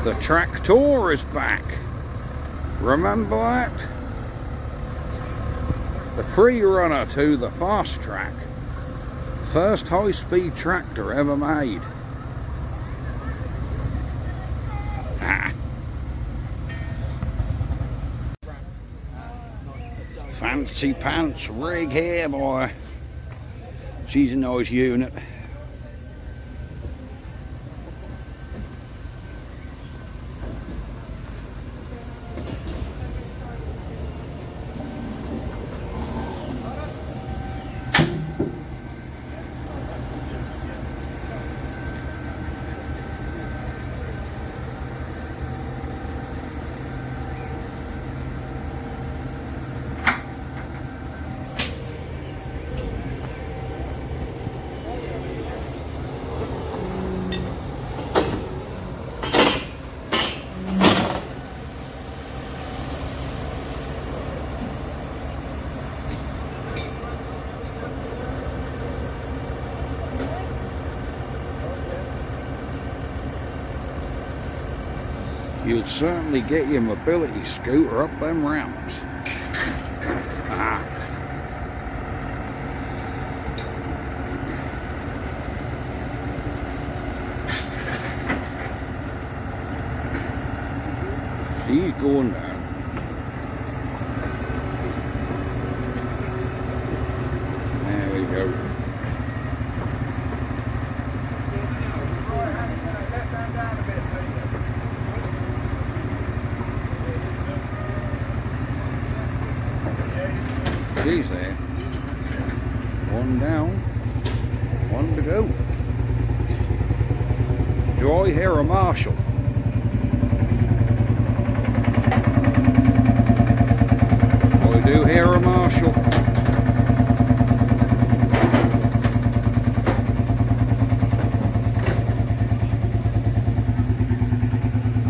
The tractor is back. Remember that? The pre-runner to the fast track. First high-speed tractor ever made. Ah. Fancy pants rig here, boy. She's a nice unit. You'd certainly get your mobility scooter up them ramps. Ah. She's going down. There we go. She's there. One down, one to go. Do I hear a marshal? I do hear a marshal.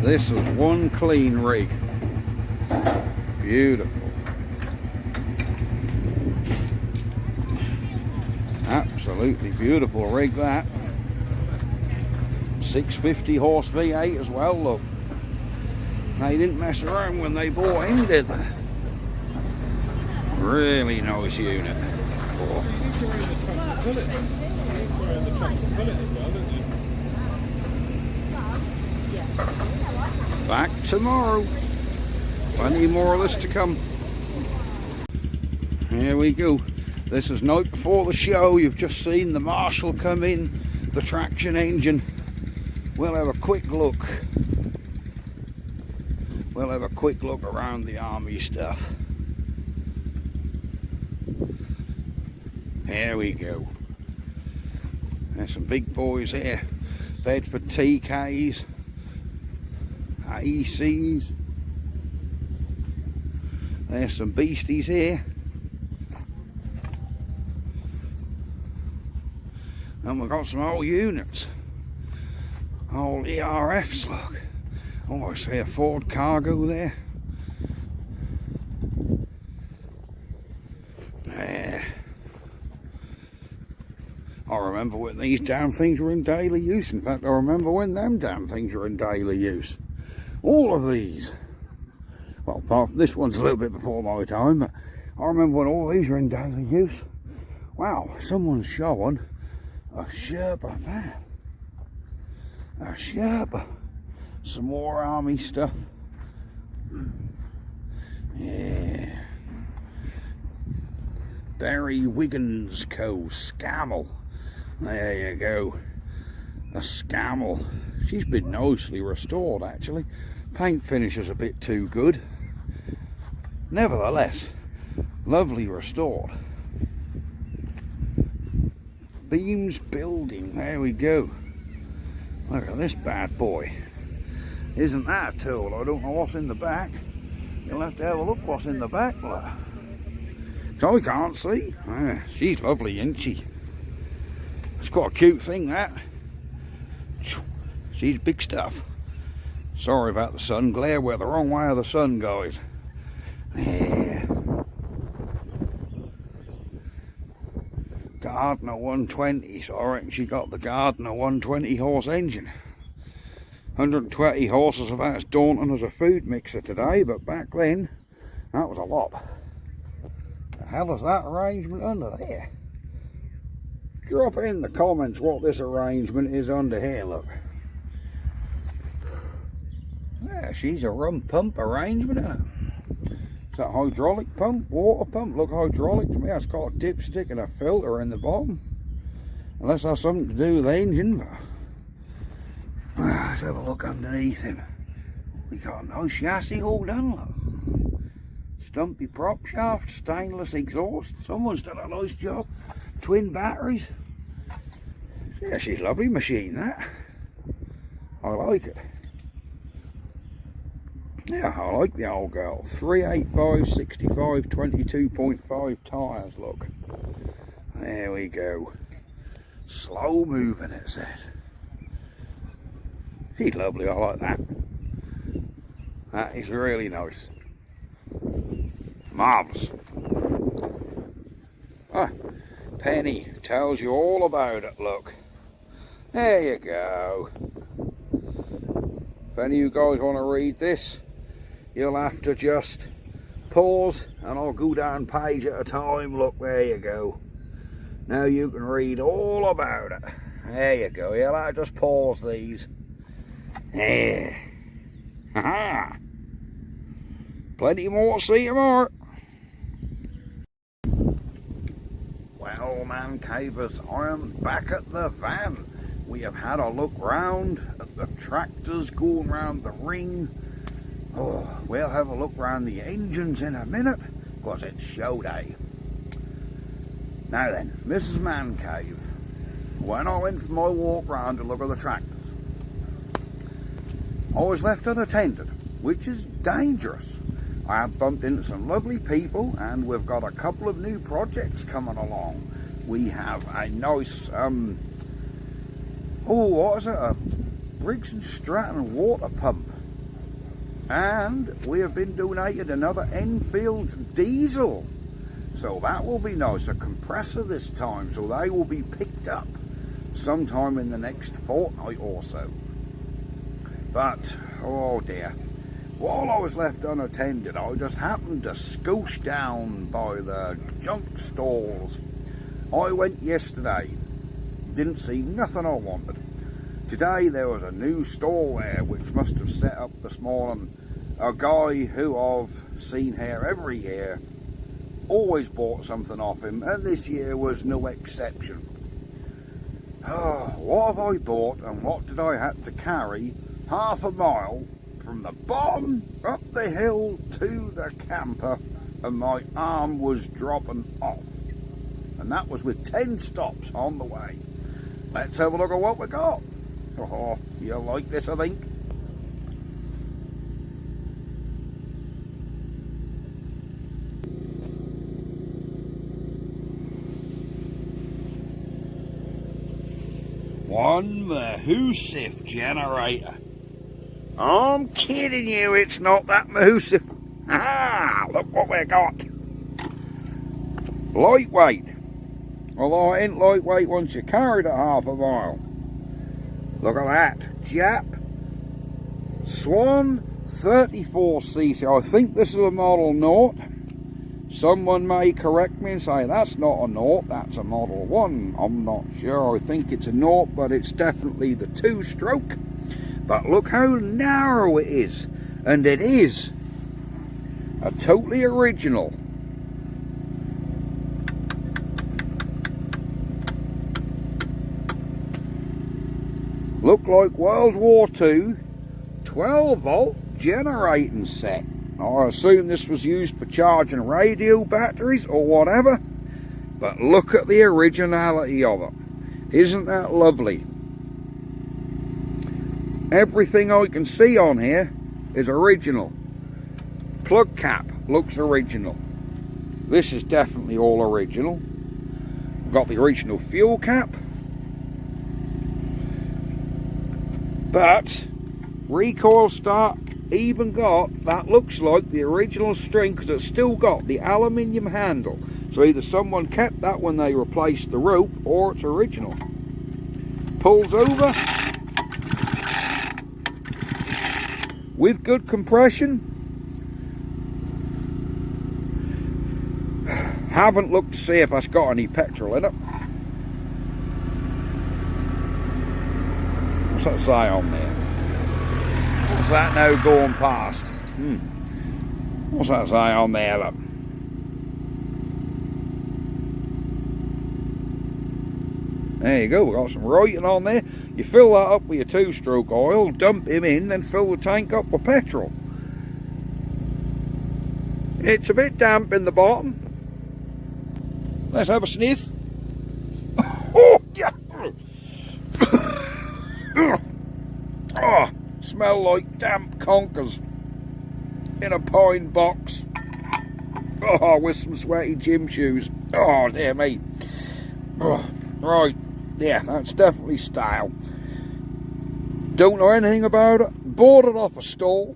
This is one clean rig. Beautiful. Absolutely beautiful rig that. 650 horse V8 as well, look. They didn't mess around when they bought him, did they? Really nice unit. Oh. Back tomorrow. Plenty more of this to come. Here we go. This is night before the show. You've just seen the marshal come in, the traction engine. We'll have a quick look. We'll have a quick look around the army stuff. Here we go. There's some big boys here. Bedford TKs, AECs. There's some beasties here. And we've got some old units. Old ERFs, look. Oh, I see a Ford Cargo there. There. I remember when these damn things were in daily use. In fact, I remember when them damn things were in daily use. All of these. Well, apart from this one's a little bit before my time, but I remember when all these were in daily use. Wow, someone's showing a Sherpa, man. A Sherpa. Some more army stuff. Yeah. Barry Wiggins Co. Scammell. There you go. A Scammell. She's been nicely restored, actually. Paint finish is a bit too good. Nevertheless, lovely restored. Beams building, there we go. Look at this bad boy. Isn't that a tool? I don't know what's in the back. You'll have to have a look what's in the back, look. So I can't see. Ah, she's lovely, isn't she? It's quite a cute thing, that. She's big stuff. Sorry about the sun glare. We're the wrong way of the sun, guys. Yeah. Gardner 120, so I reckon she got the Gardner 120 horse engine. 120 horses, about as daunting as a food mixer today, but back then that was a lot. The hell is that arrangement under there? Drop in the comments what this arrangement is under here, look. Yeah, she's a rum pump arrangement, isn't it? Is that hydraulic pump? Water pump? Look hydraulic to me. It's got a dipstick and a filter in the bottom. Unless that's something to do with the engine, but let's have a look underneath him. We got a nice chassis all done, look. Stumpy prop shaft, stainless exhaust. Someone's done a nice job. Twin batteries. Yeah, she's a lovely machine, that. I like it. Yeah, I like the old girl. 385, 65, 22.5 tyres, look. There we go. Slow moving, it says. She's lovely, I like that. That is really nice. Marvellous. Ah, Penny tells you all about it, look. There you go. If any of you guys want to read this, you'll have to just pause and I'll go down page at a time. Look, there you go. Now you can read all about it. There you go. You'll have to just pause these. There. Ha-ha. Plenty more to see tomorrow. Well, man cavers, I am back at the van. We have had a look round at the tractors going round the ring. Oh, we'll have a look round the engines in a minute, because it's show day. Now then, Mrs. Man Cave, when I went for my walk round to look at the tractors, I was left unattended, which is dangerous. I have bumped into some lovely people, and we've got a couple of new projects coming along. We have a nice, what is it? A Briggs & Stratton water pump. And we have been donated another Enfield diesel. So that will be nice. A compressor this time, so they will be picked up sometime in the next fortnight or so. But, oh dear. While I was left unattended, I just happened to scoosh down by the junk stalls. I went yesterday, didn't see nothing I wanted. Today there was a new stall there which must have set up this morning. A guy who I've seen here every year, always bought something off him, and this year was no exception. Oh, what have I bought and what did I have to carry half a mile from the bottom up the hill to the camper, and my arm was dropping off. And that was with 10 stops on the way. Let's have a look at what we got. Oh, you'll like this, I think. One Mahusif generator. I'm kidding you, it's not that Mahusif. Ah, look what we got. Lightweight. Although it ain't lightweight once you carried it half a mile. Look at that. Jap Swan 34cc. I think this is a Model 0. Someone may correct me and say that's not a 0, that's a Model 1. I'm not sure. I think it's a 0, but it's definitely the 2-stroke. But look how narrow it is. And it is a totally original. Look like World War II 12-volt generating set. I assume this was used for charging radio batteries or whatever. But look at the originality of it. Isn't that lovely? Everything I can see on here is original. Plug cap looks original. This is definitely all original. We've got the original fuel cap. But recoil start even got, that looks like the original string, because it's still got the aluminium handle. So either someone kept that when they replaced the rope, or it's original. Pulls over. with good compression. Haven't looked to see if that's got any petrol in it. What's that say on there? What's that now going past? What's that say on there, look? There you go, we've got some writing on there. You fill that up with your 2-stroke oil, dump him in, then fill the tank up with petrol. It's a bit damp in the bottom. Let's have a sniff. Oh, yeah. Oh, smell like damp conkers in a pine box. Oh, with some sweaty gym shoes. Oh, dear me. Oh, right. Yeah, that's definitely stale. Don't know anything about it. Bought it off a stall.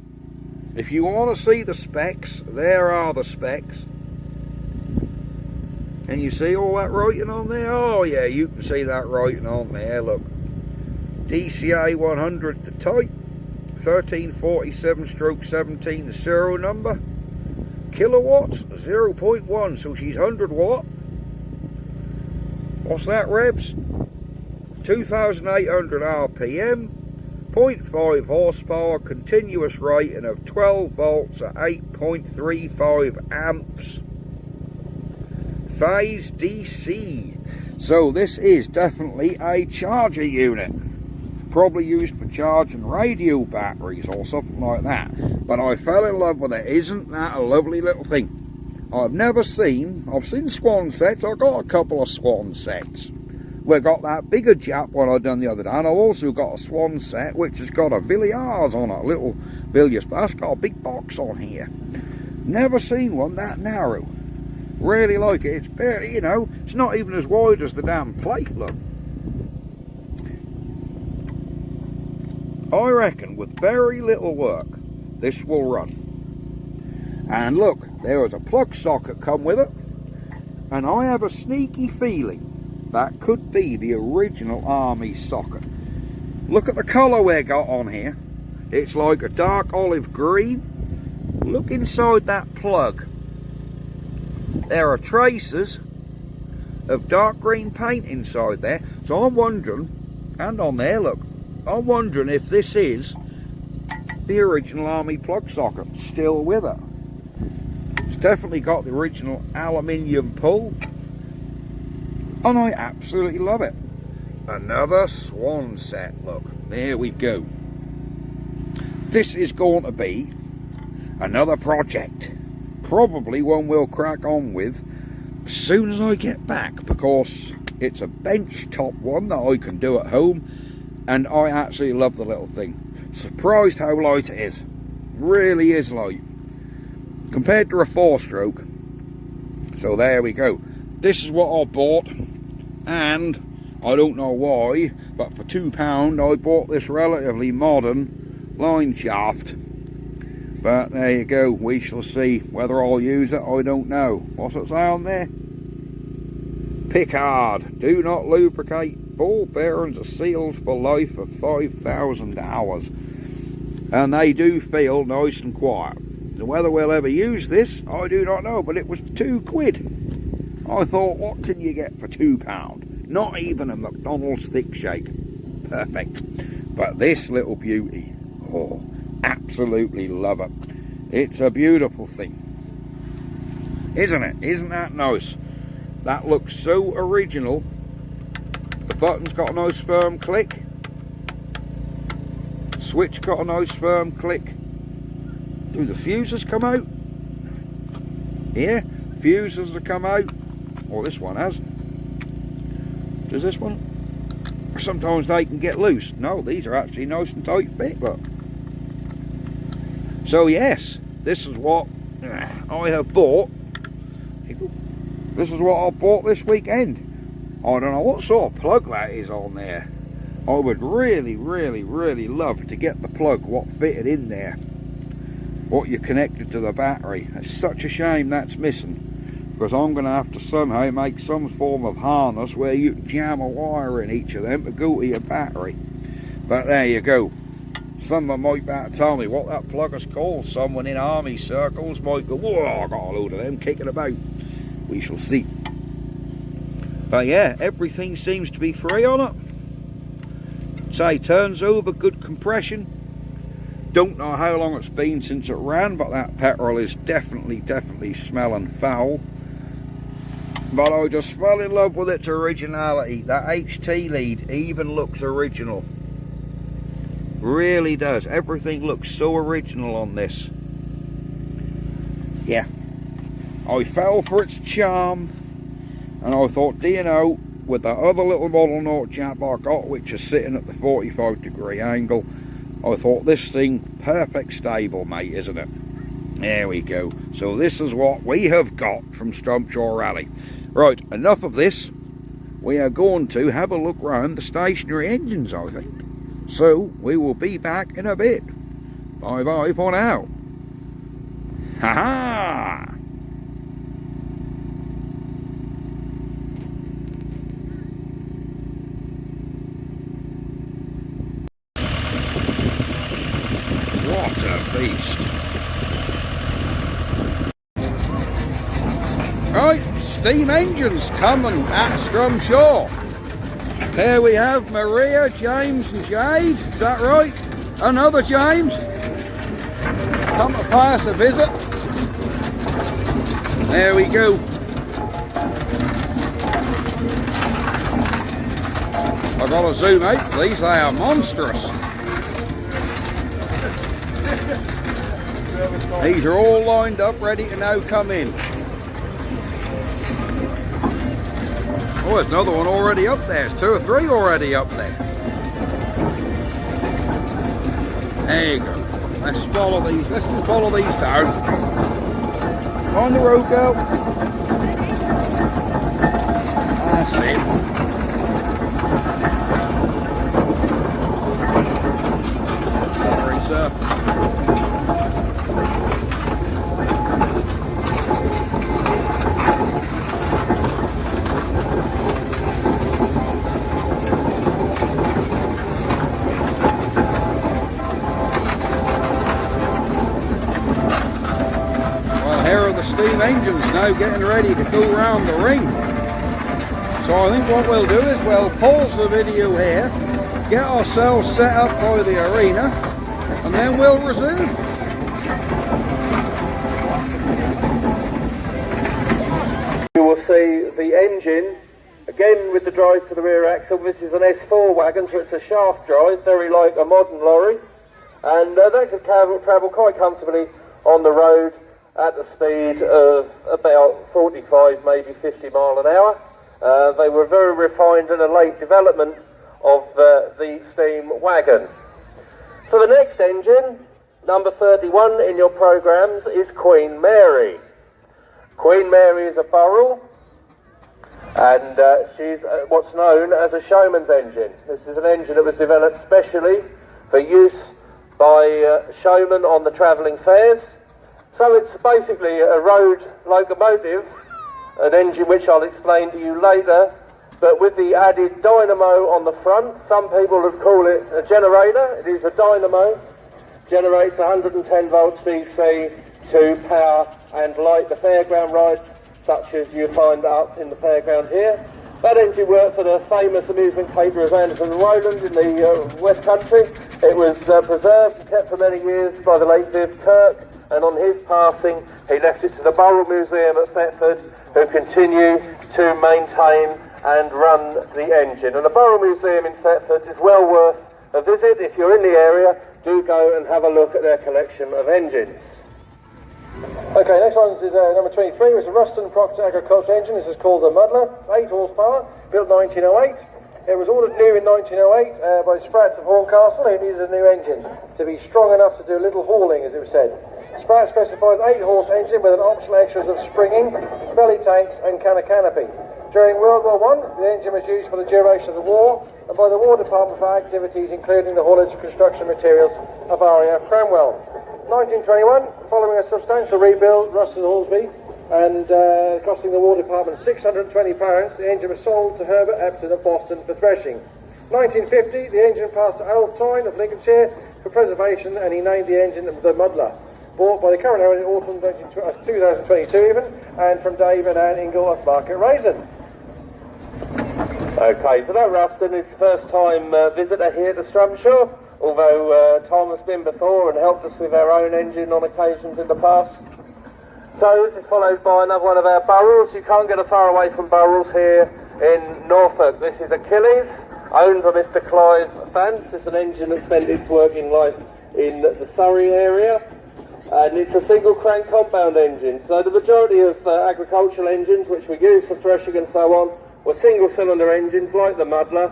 If you want to see the specs, there are the specs. Can you see all that writing on there? Oh yeah, you can see that writing on there. Look, DCA 100 to type, 1347/17 the serial number, kilowatts 0.1, so she's 100 watt. What's that, revs? 2,800 RPM, 0.5 horsepower, continuous rating of 12 volts at 8.35 amps, phase DC. So this is definitely a charger unit, probably used for charging radio batteries or something like that, but I fell in love with it. Isn't that a lovely little thing? I've seen Swan sets. I got a couple of Swan sets. We got that bigger Jap one I done the other day, and I've also got a Swan set which has got a Villiers on it, a little Villiers, but that's got a big box on here. Never seen one that narrow. Really like it. It's barely, you know, it's not even as wide as the damn plate, look. I reckon with very little work this will run. And look, there was a plug socket come with it, and I have a sneaky feeling that could be the original Army socket. Look at the colour we got on here. It's like a dark olive green. Look inside that plug. There are traces of dark green paint inside there. So I'm wondering, and on there, look, I'm wondering if this is the original Army plug socket still with it. It's definitely got the original aluminium pull, and I absolutely love it. Another Swan set, look, there we go. This is going to be another project, probably one we'll crack on with as soon as I get back, because it's a bench top one that I can do at home, and I absolutely love the little thing. Surprised how light it is. Really is light compared to a 4-stroke. So there we go. This is what I bought, and I don't know why, but for £2 I bought this relatively modern line shaft. But there you go, we shall see. Whether I'll use it, I don't know. What's it say on there? Pickard, do not lubricate. Ball bearings are sealed for life of 5,000 hours. And they do feel nice and quiet. So whether we'll ever use this, I do not know, but it was £2. I thought, what can you get for £2? Not even a McDonald's thick shake. Perfect. But this little beauty, oh, absolutely love it. It's a beautiful thing, isn't it? Isn't that nice? That looks so original. The button's got a nice firm click. Switch got a nice firm click. Do the fuses come out? Yeah, fuses have come out. Well, this one has. Does this one? Sometimes they can get loose. No, these are actually nice and tight fit, look. So yes, this is what I have bought. This is what I bought this weekend. I don't know what sort of plug that is on there. I would really, really, really love to get the plug what fitted in there, what you connected to the battery. It's such a shame that's missing, because I'm going to have to somehow make some form of harness where you can jam a wire in each of them to go to your battery. But there you go. Someone might be able to tell me what that plugger's called. Someone in army circles might go, whoa, I got a load of them kicking about. We shall see. But yeah, everything seems to be free on it. Say, turns over, good compression. Don't know how long it's been since it ran, but that petrol is definitely smelling foul. But I just fell in love with its originality. That HT lead even looks original. Really does. Everything looks so original on this. Yeah. I fell for its charm. And I thought, do you know, with the other little model naught jab I got, which is sitting at the 45-degree angle, I thought this thing, perfect stable, mate, isn't it? There we go. So this is what we have got from Strumpshaw Rally. Right, enough of this. We are going to have a look round the stationary engines, I think. So we will be back in a bit. Bye bye for now. Ha ha! What a beast. Right, steam engines coming at Strumpshaw. Here we have Maria, James and Jade. Is that right? Another James. Come to pay us a visit. There we go. I've got to zoom out these, they are monstrous. These are all lined up, ready to now come in. Oh, there's another one already up there. There's 2 or 3 already up there. There you go. Let's follow these. Let's follow these down. On the road, girl. That's it. Sorry, sir. Steam engines now getting ready to go round the ring. So I think what we'll do is we'll pause the video here, get ourselves set up by the arena, and then we'll resume. You will see the engine again with the drive to the rear axle. This is an S4 wagon, so it's a shaft drive, very like a modern lorry, and they could travel quite comfortably on the road at the speed of about 45, maybe 50 mile an hour. They were very refined and a late development of the steam wagon. So the next engine, number 31 in your programs, is Queen Mary. Queen Mary is a Burrell, and she's what's known as a showman's engine. This is an engine that was developed specially for use by showmen on the travelling fairs. So it's basically a road locomotive, an engine which I'll explain to you later, but with the added dynamo on the front. Some people would call it a generator. It is a dynamo. Generates 110 volts DC to power and light the fairground rides, such as you find up in the fairground here. That engine worked for the famous amusement caterers Anderson and Rowland in the West Country. It was preserved and kept for many years by the late Viv Kirk, and on his passing he left it to the Burrell Museum at Thetford, who continue to maintain and run the engine. And the Burrell Museum in Thetford is well worth a visit. If you're in the area, do go and have a look at their collection of engines. Okay, next one is number 23, which is a Ruston Proctor agricultural engine. This is called the Muddler, 8 horsepower, built 1908. It was ordered new in 1908 by Spratts of Horncastle, who needed a new engine to be strong enough to do a little hauling, as it was said. Spratt specified an 8-horse engine with an optional extras of springing, belly tanks and canopy. During World War I, the engine was used for the duration of the war and by the War Department for activities including the haulage of construction materials of RAF Cranwell. 1921, following a substantial rebuild, Ruston Halsby, and costing the War Department £620, the engine was sold to Herbert Epton of Boston for threshing. 1950, the engine passed to Alpine of Lincolnshire for preservation, and he named the engine the Muddler. Bought by the current owner in autumn 2022 even, and from Dave and Anne Ingle of Market Raisin. Okay, so that Ruston is the first time visitor here to Strumpshaw, although Tom has been before and helped us with our own engine on occasions in the past. So this is followed by another one of our Burrells. You can't get far away from Burrells here in Norfolk. This is Achilles, owned by Mr. Clive Fance. It's an engine that spent its working life in the Surrey area, and it's a single crank compound engine. So the majority of agricultural engines which we use for threshing and so on were single cylinder engines like the Muddler.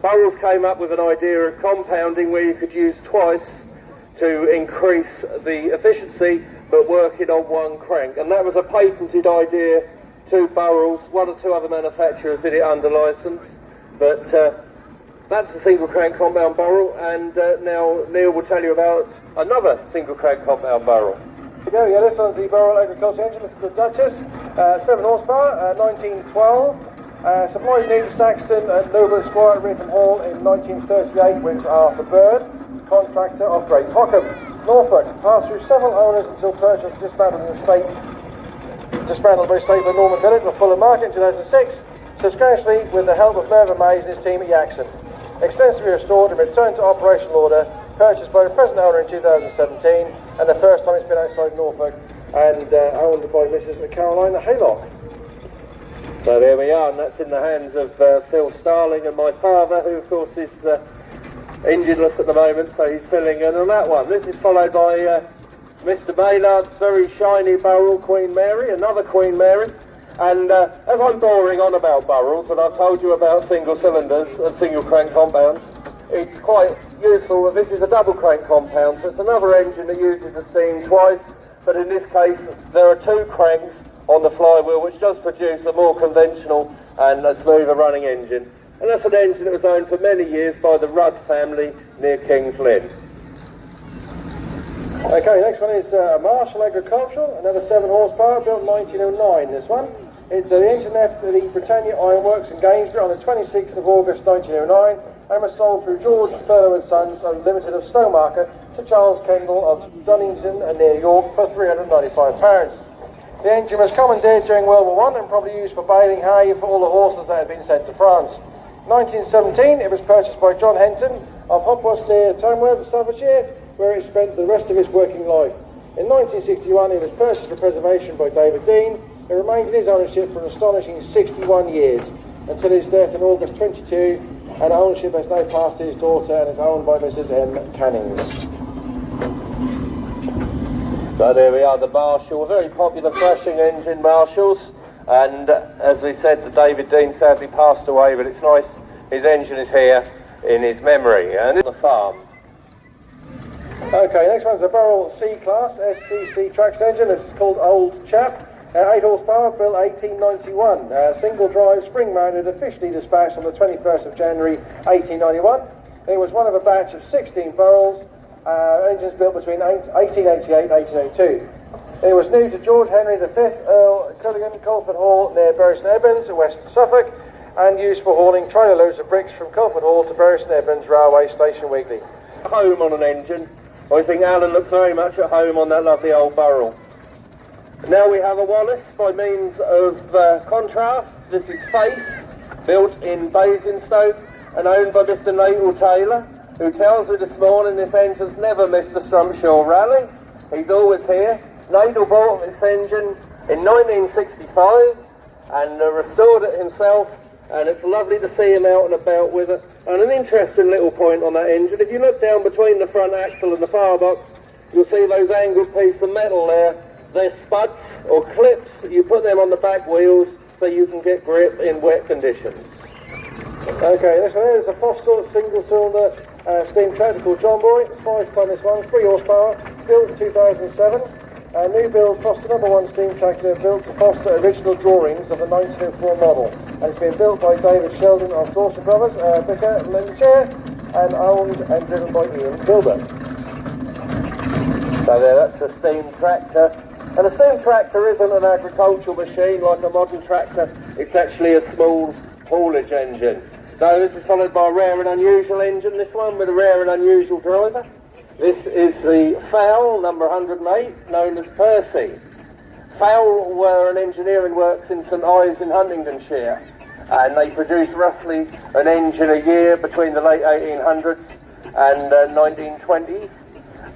Burrells came up with an idea of compounding where you could use twice to increase the efficiency but work it on one crank, and that was a patented idea to Burrells. One or two other manufacturers did it under licence, but that's the single crank compound Burrell, and now Neil will tell you about another single crank compound Burrell. There we go, yeah, this one's the Burrell agricultural engine. This is the Duchess, 7 horsepower, 1912. Supplied new to Saxton and Noble Squire at Ritham Hall in 1938 with Arthur Bird, contractor of Great Hockham, Norfolk. Passed through several owners until purchased and dismantled by estate for Norman Village of Fulham Market in 2006, substantially with the help of Mervyn Mays and his team at Yaxon. Extensively restored and returned to operational order, purchased by the present owner in 2017, and the first time it's been outside Norfolk, and owned by Mrs. Carolina Haylock. So there we are, and that's in the hands of Phil Starling and my father, who of course is engineless at the moment, so he's filling in on that one. This is followed by Mr. Maynard's very shiny Burrell Queen Mary, another Queen Mary. And as I'm boring on about Burrells, and I've told you about single cylinders and single crank compounds, it's quite useful that this is a double crank compound, so it's another engine that uses the steam twice, but in this case there are two cranks on the flywheel, which does produce a more conventional and a smoother running engine. And that's an engine that was owned for many years by the Rudd family near King's Lynn. Okay, next one is Marshall Agricultural, another 7 horsepower, built in 1909, this one. It's the engine left the Britannia Iron Works in Gainsborough on the 26th of August 1909 and was sold through George Furlow & Sons Limited of Stowmarket to Charles Kendall of Dunnington near York for £395. The engine was commandeered during World War I and probably used for baling hay for all the horses that had been sent to France. 1917, it was purchased by John Henton of Hopwas near Tamworth, Staffordshire, where it spent the rest of its working life. In 1961, it was purchased for preservation by David Dean. It remained in his ownership for an astonishing 61 years, until his death in August 22, and ownership has now passed to his daughter and is owned by Mrs. M. Cannings. So there we are, the Marshall, a very popular threshing engine, Marshalls, and as we said, the David Dean sadly passed away, but it's nice, his engine is here in his memory, and it's the farm. Okay, next one's a Burrell C-Class SCC traction engine. This is called Old Chap. 8 horsepower, built 1891. Single drive, spring mounted, officially dispatched on the 21st of January 1891. It was one of a batch of 16 Burrells. Engines built between 1888 and 1802. It was new to George Henry V, Earl Culligan, Culford Hall near Bury St Edmunds, West Suffolk, and used for hauling trailer loads of bricks from Culford Hall to Bury St Edmunds railway station weekly. Home on an engine. I think Alan looks very much at home on that lovely old Burrell. Now we have a Wallace by means of contrast. This is Faith, built in Basingstoke and owned by Mr. Natal Taylor, who tells me this morning this engine's never missed a Strumpshaw rally. He's always here. Natal bought this engine in 1965 and restored it himself, and it's lovely to see him out and about with it. And an interesting little point on that engine, if you look down between the front axle and the firebox, you'll see those angled pieces of metal there. They're spuds or clips. You put them on the back wheels so you can get grip in wet conditions. Okay, this one here is a Postal single cylinder steam tractor called John Boy. It's 5 tonne this one, 3 horsepower, built in 2007. New build Foster #1 steam tractor built to Foster original drawings of the 1904 model. And it's been built by David Sheldon of Dawson Brothers, Vicar, Lincolnshire, and owned and driven by Ian Gilbert. So there, that's a steam tractor. And a steam tractor isn't an agricultural machine like a modern tractor. It's actually a small haulage engine. So this is followed by a rare and unusual engine, this one, with a rare and unusual driver. This is the Fowl, number 108, known as Percy. Fowl were an engineering works in St Ives in Huntingdonshire, and they produced roughly an engine a year between the late 1800s and 1920s.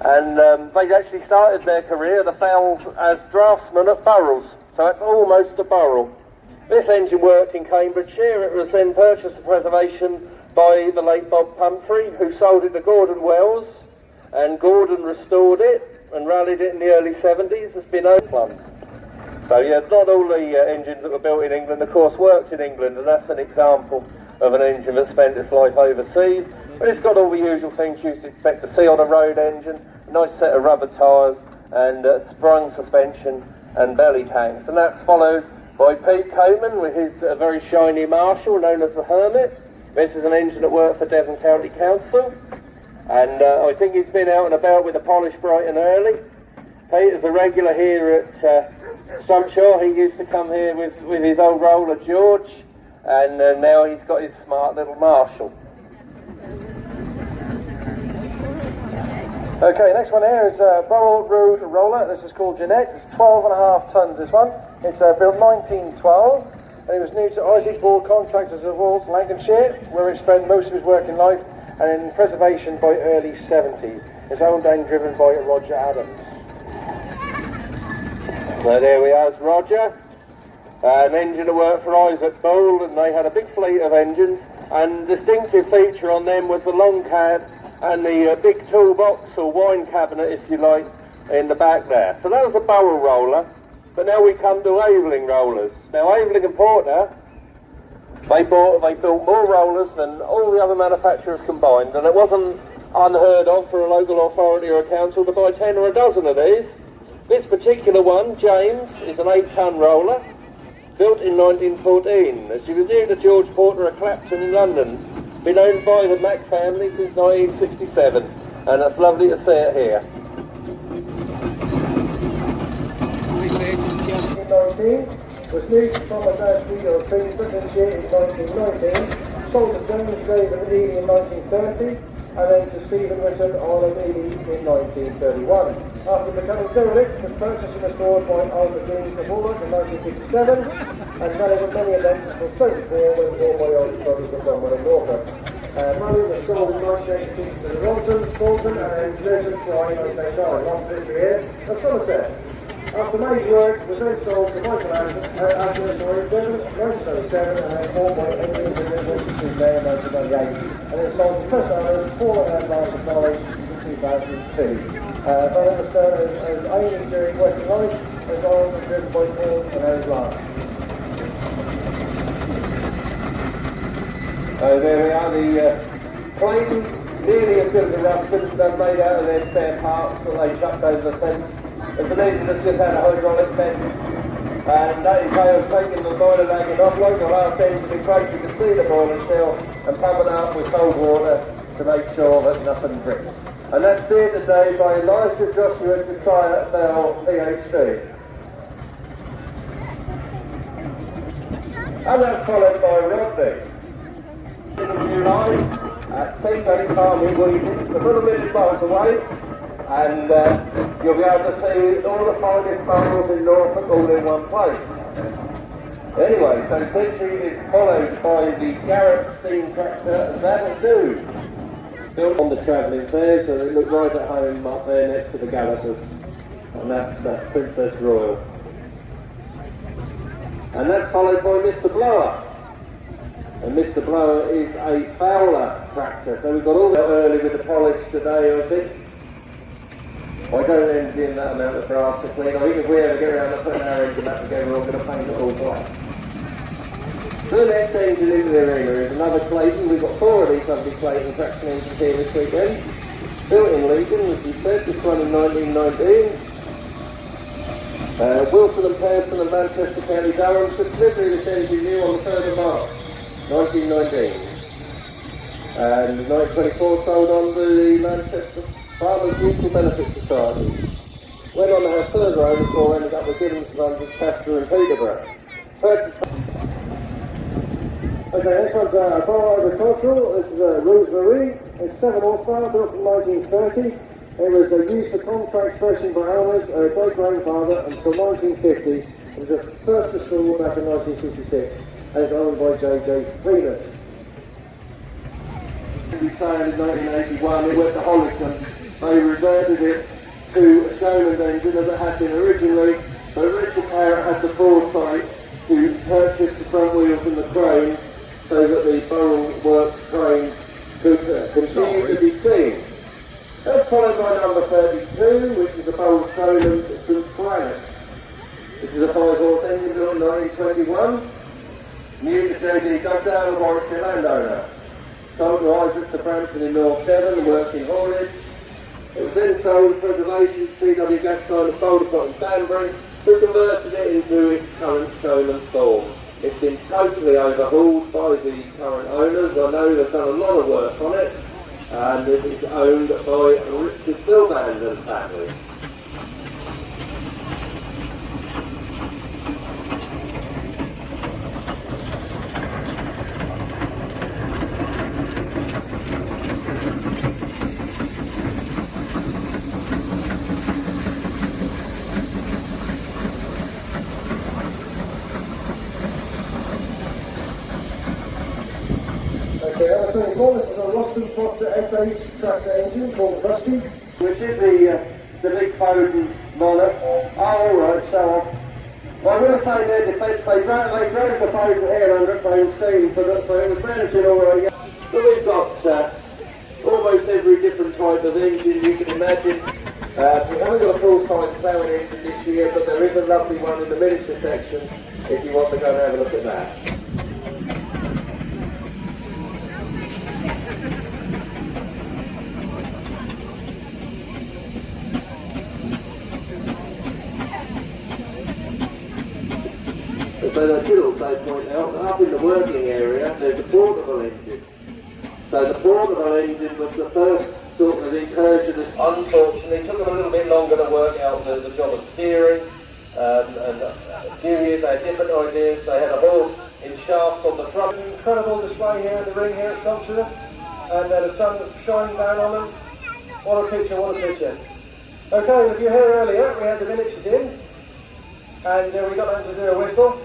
And they actually started their career, the Fowls, as draftsmen at Burrells, so that's almost a Burrell. This engine worked in Cambridgeshire. It was then purchased for preservation by the late Bob Pumphrey, who sold it to Gordon Wells, and Gordon restored it and rallied it in the early 70s. It's been owned. So yeah, not all the engines that were built in England, of course, worked in England, and that's an example of an engine that spent its life overseas. But it's got all the usual things you should expect to see on a road engine: a nice set of rubber tyres and sprung suspension and belly tanks. And that's followed by Pete Coleman with his very shiny Marshall known as the Hermit. This is an engine that worked for Devon County Council, and I think he's been out and about with a polish bright and early. Pete is a regular here at Strumpshaw. He used to come here with his old roller George, and now he's got his smart little Marshall. Okay, next one here is a Burrell Road roller. This is called Jeanette. It's 12.5 tons, this one. It's built 1912, and it was new to Isaac Board Contractors of Walls, Lancashire, where he spent most of his working life, and in preservation by early 70s. It's owned and driven by Roger Adams. So there we are, Roger. An engine that worked for Isaac Bold, and they had a big fleet of engines, and distinctive feature on them was the long cab and the big toolbox or wine cabinet, if you like, in the back there. So that was the Burrell roller, but now we come to Aveling rollers. Now Aveling and Porter, they built more rollers than all the other manufacturers combined, and it wasn't unheard of for a local authority or a council to buy 10 or a dozen of these. This particular one, James, is an 8-ton roller, built in 1914. She was new to George Porter of Clapton in London. Been owned by the Mack family since 1967, and it's lovely to see it here. 1919 was new to Thomas Ashby of Kingsbridge in 1919, sold to James Grave of Ely in 1930, and then to Stephen Whitton of Ely in 1931. After becoming derelict, it was purchased and restored by Alma Dean of Woolworth in 1957, and running at many events until 74 when bought by old brothers of Cromwell and Norfolk. Money was sold in 1986 to the Bolton and Jersey Flying on St. John, last victory here of Somerset. After major work, it was then sold to Michael Anderson after restoring 1977, and then bought by Henry in 1992 May in 1998, and then sold to first owners, 4.5 miles in 2002. But as Ailing during working life, as on was driven by Paul and Harry Lark. So there we are, the plane, nearly as good as the Rustons. They're made out of their spare parts that they chucked over the fence. It's an engine that's just had a hydraulic vent, and that is how I've taken the boiler lagging off. Like the last engine, we tried you can see the boiler shell and pump it up with cold water to make sure that nothing drips. And that's steered today by Elijah Joshua Josiah Bell, PhD. And that's followed by Rodney. In July at St. Mary Farm in Weedon, a little bit miles away, and you'll be able to see all the finest barrels in Norfolk all in one place. Anyway, so Century is followed by the Garrett steam tractor That'll Do, built on the travelling fair, so they look right at home up there next to the Gallagher's, and that's Princess Royal. And that's followed by Mr. Blower. And Mr. Blower is a Fowler tractor, so we've got all that early with the polish today, I think. I don't envy that amount of brass to clean. I think if we ever get around to putting our engine back together, we're going to paint it all black. The next engine in the arena is another Clayton. We've got 4 of these lovely Clayton traction engines here this weekend. Built in Legion, as we said, this one in 1919. Wilson and Pearson of Manchester County Durham took delivery of this engine new on the 3rd of March, 1919. And 1924 sold on the Manchester Farmers Mutual Benefit Society. Went on to have further owners before ended up with Gibbons, London, Chester and Peterborough. Okay, this one's a Bar Agricultural. This is a Route Marie. It's 7 horsepower, built from 1930. It was used for contract threshing by owners, great grandfather until 1950. It was first installed back in 1966 and it's owned by J.J. Venus. We started in 1981, it went to Holliston. They reverted it to a Showman's engine as it had been originally, but Richard Parrott had the foresight to purchase the front wheels and the crane so that the Burrell Works crane could continue to be seen. That's followed by number 32, which is a Burrell Showman's St. Planet. This is a 5-horse engine built in 1921. New to J.D. Dugdale, a Warwickshire landowner. Sold to Isaac to Brampton in North Devon, working haulage. It was then sold for preservation to P.W. Gaston and Boulderpot in Banbury, who converted it into its current Showman form. It's been totally overhauled by the current owners. I know they've done a lot of work on it, and it is owned by Richard Sylvans and family. Okay, this is a Roston Foster SH tractor engine called Rusty, which is the big Foden Monarch. Oh, alright, so I'm going to say their defence, they dragged the Foden here under its own steam, so it was managing alright. So we've got almost every different type of engine you can imagine. We haven't got a full-size ploughing engine this year, but there is a lovely one in the miniature section if you want to go and have a look at that. But I should also point out that up in the working area there's a portable engine. So the portable engine was the first sort of incursion. Unfortunately, it took them a little bit longer to work out the job of steering and Julius, they had different ideas. They had a horse in shafts on the front. Incredible display here in the ring here at Strumpshaw, and the sun shining down on them. What a picture, what a picture. Okay, if you heard earlier, we had the miniatures in, and we got them to do a whistle.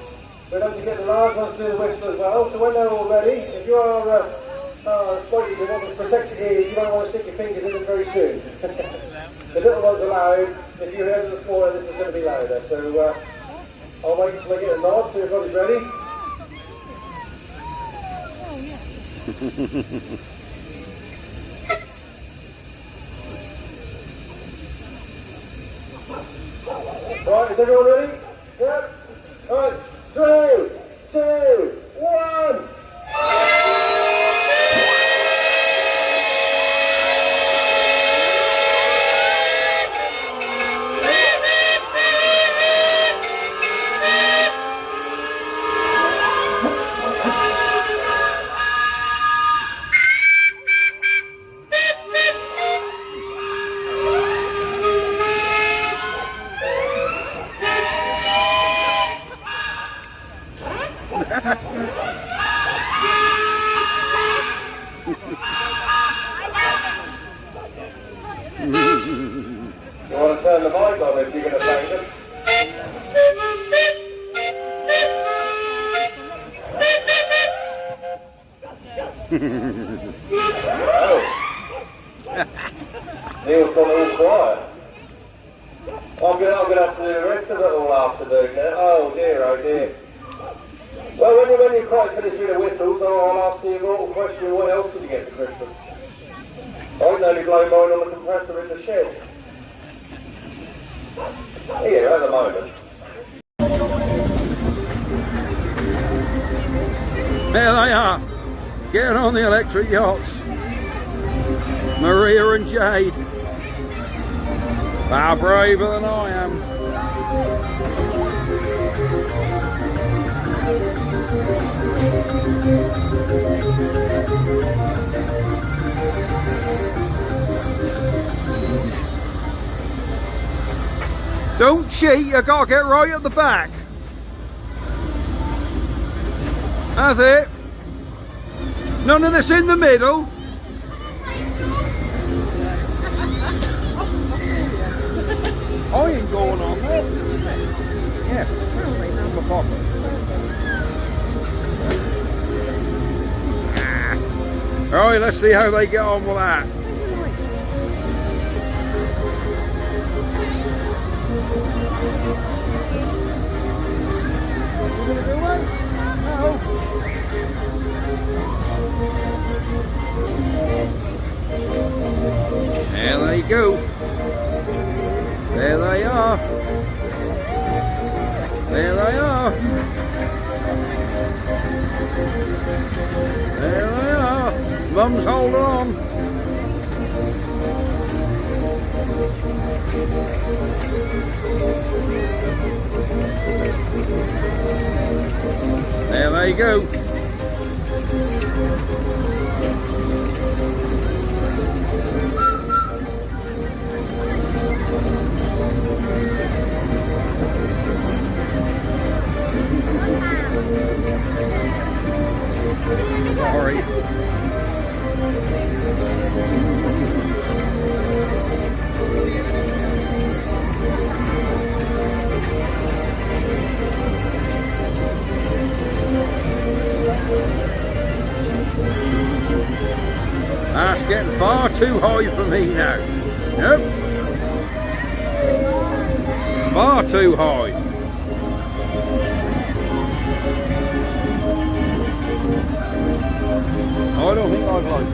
We're going to get the large ones to do the whistle as well, so when they're all ready, if you are slightly you want to protect your ears, you might want to stick your fingers in them very soon. The little ones are loud. If you heard them this morning, this is going to be louder. So I'll wait until I get a nod, so everybody's ready. Right, is everyone ready? Yep. Alright, 3, 2, 1. You want to turn the mic on if you're going to thank them? Neil's gone all quiet. I'm going to have to do the rest of it all afternoon now. Oh dear. Well, when you're quite finished with the whistles, I'll ask you a little question, what else did you get for Christmas? I can only blow mine on the compressor in the shed. Here, at the moment. There they are, getting on the electric yachts. Maria and Jade. Far braver than I am. Don't cheat, you gotta get right at the back. That's it. None of this in the middle. I ain't going on there. Yeah. My pocket. Right, let's see how they get on with that. There they go. There they are. There they are. There they are. Mum's holding on. There they go. Sorry. That's getting far too high for me now. Yep. Far too high. I don't think I'd like it.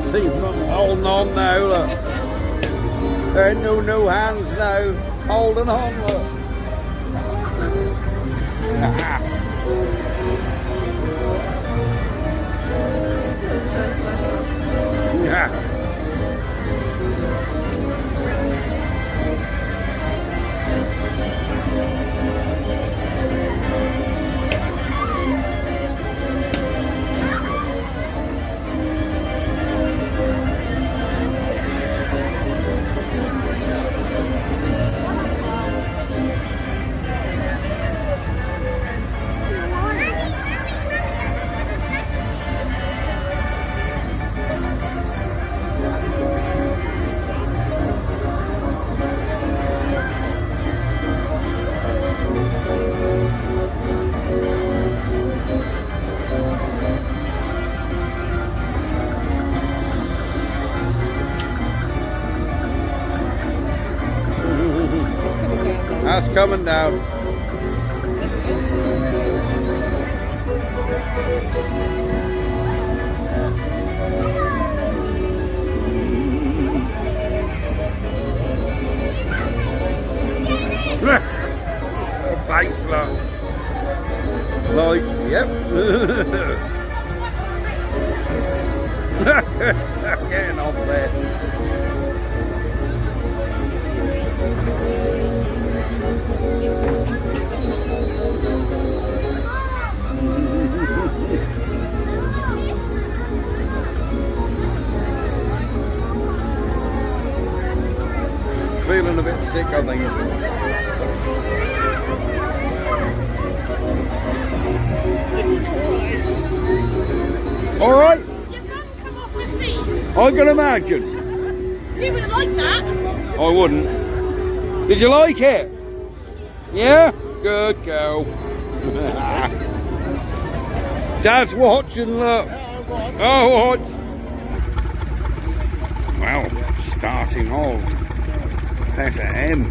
See Mum holding on now, look. There ain't no hands now. Holding on, look. Yeah. That's coming down. Face look. Like, yep. Getting off there. Feeling a bit sick, I think. All right. You can't come off the seat. I can imagine. You wouldn't like that. I wouldn't. Did you like it? Yeah? Good girl. Dad's watching, look. Oh, watch. Well, starting off. Letter M.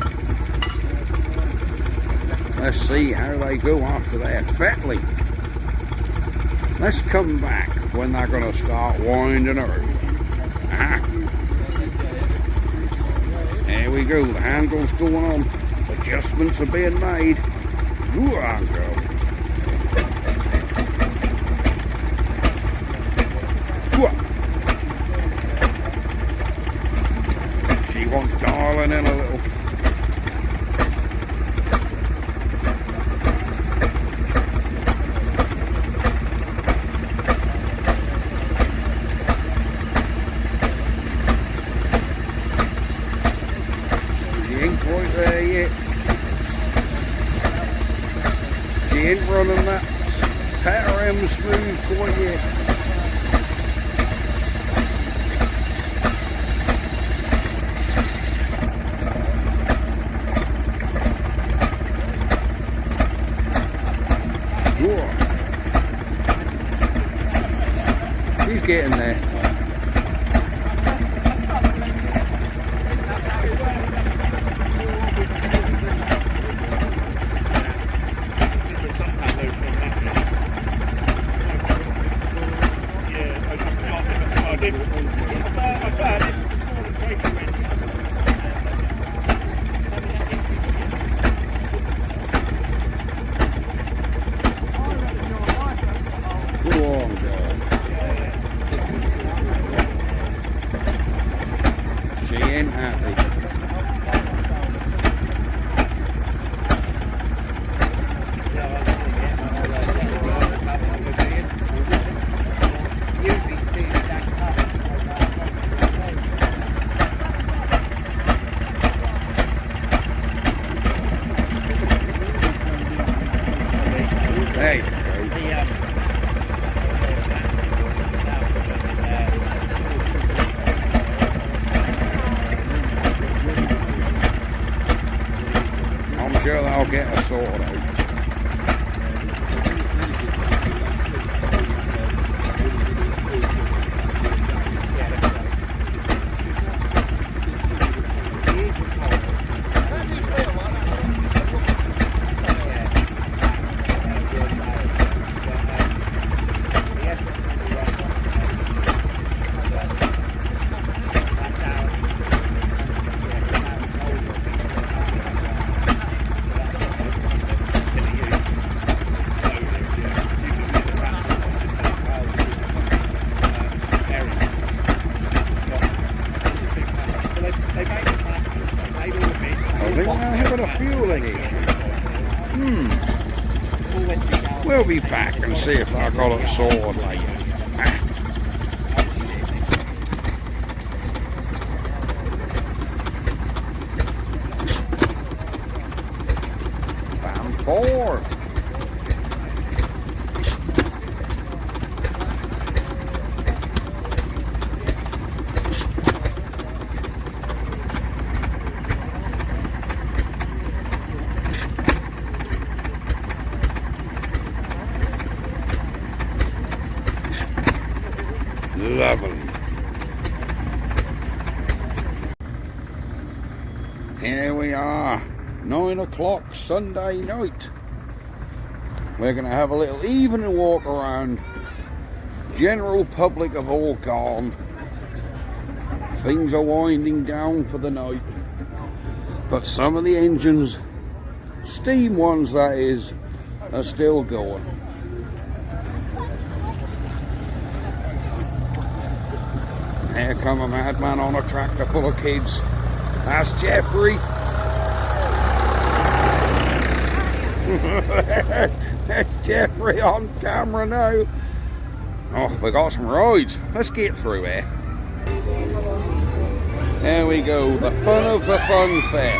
Let's see how they go after their fettling. Let's come back when they're going to start winding around. There we go, the handle's going on. Adjustments are being made. Ooh, girl. smiling in a little. She ain't quite there yet. She ain't running that power M smooth quite yet. She's getting there. Sure they'll get us sorted out. We'll be back and see if I got it sorted later. Band 4. Lovely. Here we are, 9 o'clock Sunday night. We're going to have a little evening walk around. General public have all gone. Things are winding down for the night. But some of the engines, steam ones that is, are still going. Here come a madman on a tractor full of kids. That's Jeffrey. That's Jeffrey on camera now. Oh, we got some rides. Let's get through here. There we go, the fun of the fun fair.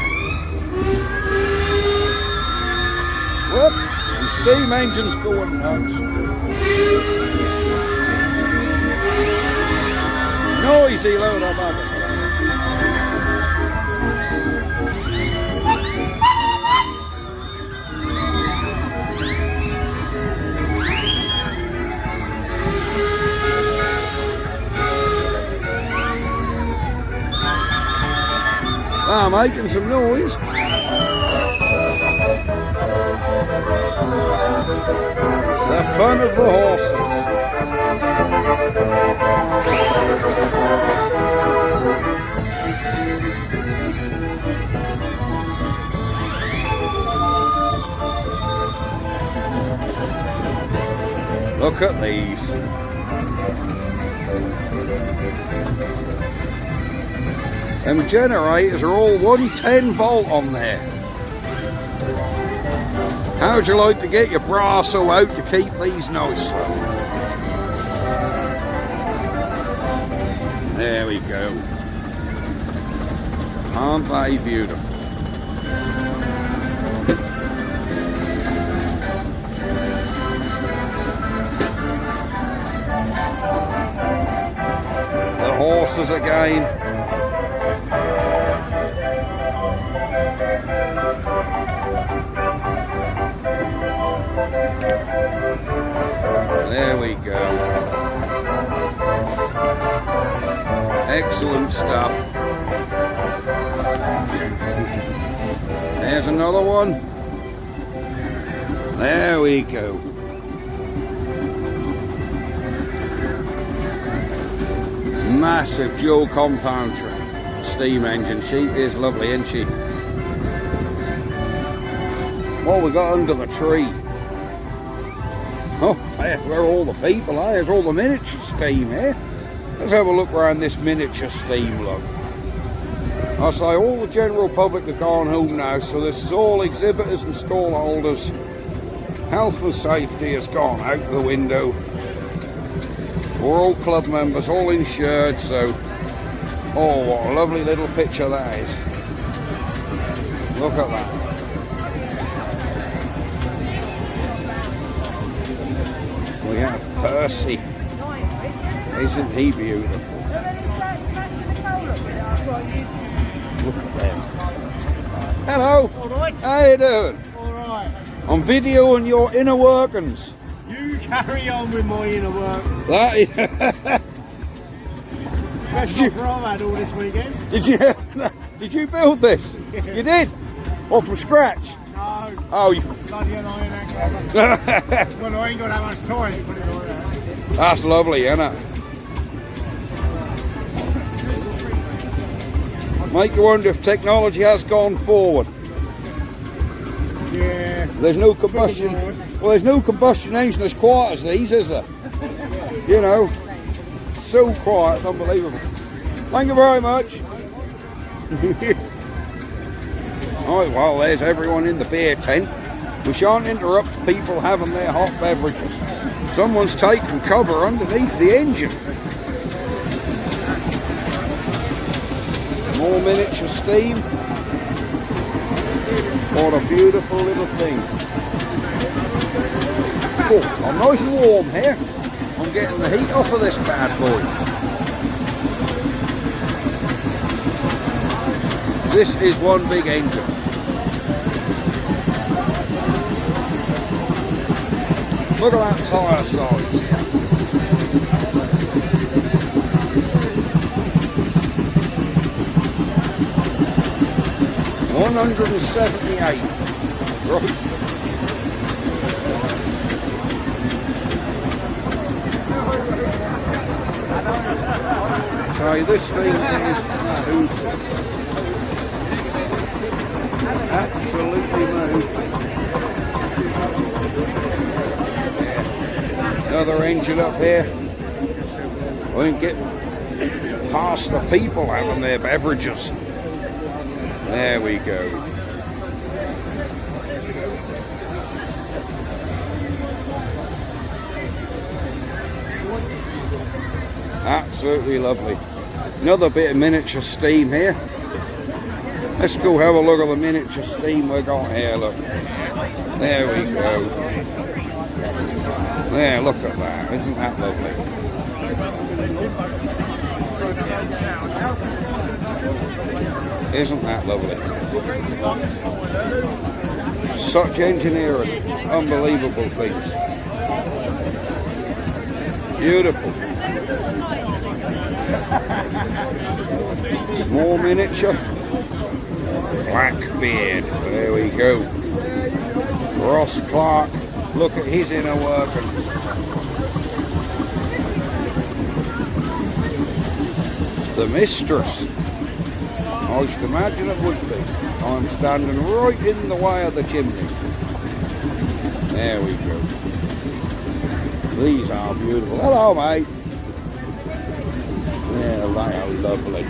Whoop, some steam engines going nuts. Noisy load of rubbish. I'm making some noise. The fun of the horses. Look at these. Them generators are all 110 volt on there. How would you like to get your brasso out to keep these nice? There we go. Aren't they beautiful? The horses again. There we go. Excellent stuff. There's another one. There we go. Massive dual compound steam engine. She is lovely, isn't she? What we got under the tree? Oh, there's where all the people are. There's all the miniature steam here. Let's have a look around this miniature steam, look. I say all the general public have gone home now, so this is all exhibitors and stall holders. Health and safety has gone out the window. We're all club members, all insured, so... Oh, what a lovely little picture that is. Look at that. We have Percy. Isn't he beautiful? Look at them. Hello. All right. How you doing? All right. I'm videoing your inner workings. You carry on with my inner work. That is... Best offer I've had all this weekend. Did you build this? You did? Or from scratch? No. Oh, you... Bloody hell, I ain't well, I ain't got that much time to put it all out. That's lovely, isn't it? Make you wonder if technology has gone forward. Yeah. There's no combustion. Well, there's no combustion engine as quiet as these, is there? You know, so quiet, it's unbelievable. Thank you very much. Right, well, there's everyone in the beer tent. We shan't interrupt people having their hot beverages. Someone's taken cover underneath the engine. More miniature steam. What a beautiful little thing. Oh, I'm nice and warm here. I'm getting the heat off of this bad boy. This is one big engine. Look at that tyre size here. $178. Right. So this thing is mahoosic. Absolutely mahoosic. Another engine up here. I can get past the people having their beverages. There we go. Absolutely lovely. Another bit of miniature steam here. Let's go have a look at the miniature steam we got here, look. There we go. There, look at that. Isn't that lovely? Isn't that lovely? Such engineering. Unbelievable things. Beautiful. More miniature. Blackbeard. There we go. Ross Clark. Look at his inner working. The Mistress. I should imagine it would be. I'm standing right in the way of the chimney. There we go. These are beautiful. Hello, mate. Yeah, they are lovely.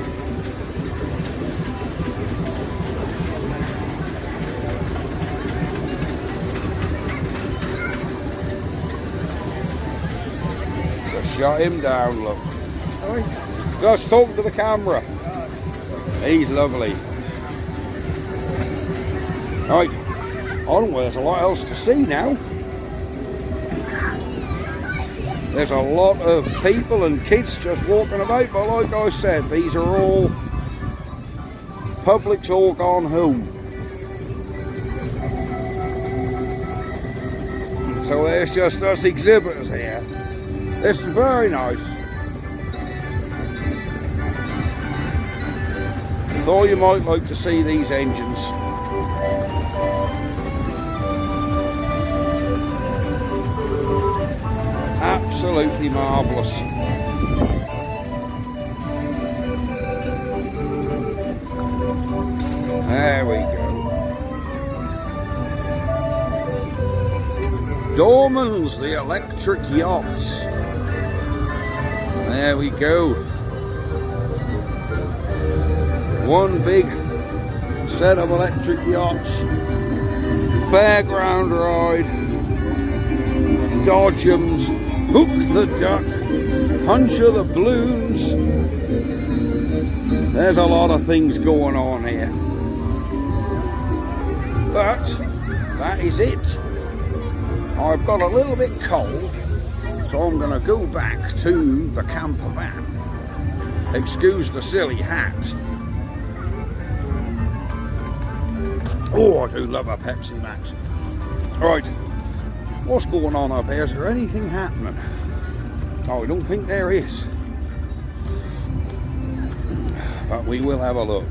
shut him down, look. Just talk to the camera. He's lovely. Right, on, well, there's a lot else to see now. There's a lot of people and kids just walking about, but like I said, these are all, public's all gone home. So there's just us exhibitors here. This is very nice. Thought you might like to see these engines. Absolutely marvellous. There we go. Dorman's, the electric yachts. There we go. One big set of electric yachts. Fairground ride. Dodgems. Hook the duck. Puncher the balloons. There's a lot of things going on here. But that is it. I've got a little bit cold, so I'm going to go back to the camper van. Excuse the silly hat. Oh, I do love a Pepsi Max. Right, what's going on up here? Is there anything happening? Oh, I don't think there is. But we will have a look.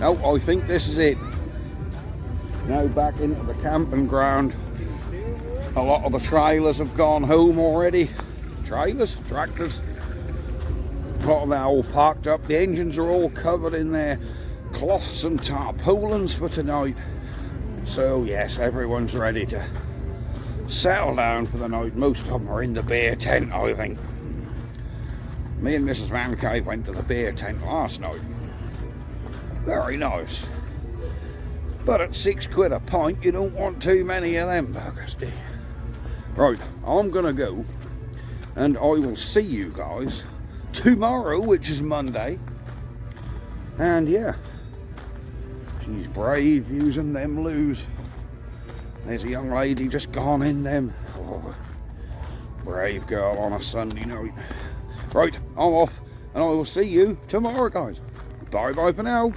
No, I think this is it. Now back into the camping ground. A lot of the trailers have gone home already. Trailers? Tractors? A lot of them are all parked up. The engines are all covered in their cloths and tarpaulins for tonight. So yes, everyone's ready to settle down for the night. Most of them are in the beer tent, I think. Me and Mrs. Van Cave went to the beer tent last night. Very nice. But at £6 a pint, you don't want too many of them buggers, do you? Right, I'm gonna go, and I will see you guys tomorrow, which is Monday. And yeah, she's brave using them loos. There's a young lady just gone in them. Oh, brave girl on a Sunday night. Right, I'm off, and I will see you tomorrow, guys. Bye bye for now.